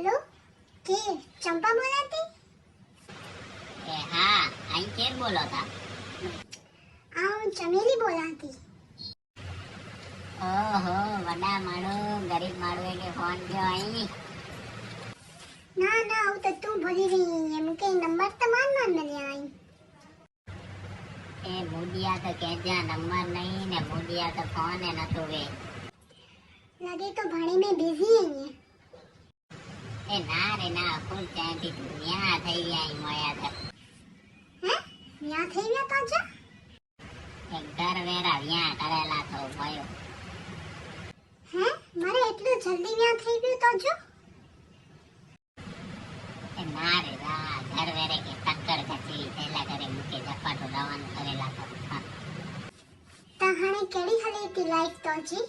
Hello के चंपा बोलाती એ હા, અહીં કેમ બોલો તા? आ हूँ चमेली बोलाती ઓહો, વડા માણો ગરીબ માણો કે ફોન કયો અહીં? ना ना वो तो तू भूली रही है मुके नंबर तो मान मिले आई એ મુડિયા તો કેજા નંબર નહીં ને મુડિયા તો ફોન એ નતો વે. लगे तो भणी में बिजी है ये એ ના રે ના, ફૂલ ચાંદી તું ન્યા થઈ ગયા અહીં મોયા તો. हैं यहाँ थे गया तो जा એક ઘર વેરા વ્યા કરેલા તો ભયો. हैं मारे એટલું જલ્દી यहाँ થઈ ગયું તો જો એ ના રે ના, ઘર વેરે કે ટક્કર ખચી પેલા ઘરે મૂકે ઝપાટો દવાનું કરેલા તો. હા. ता हाणे केड़ी हले थी लाइफ तो जी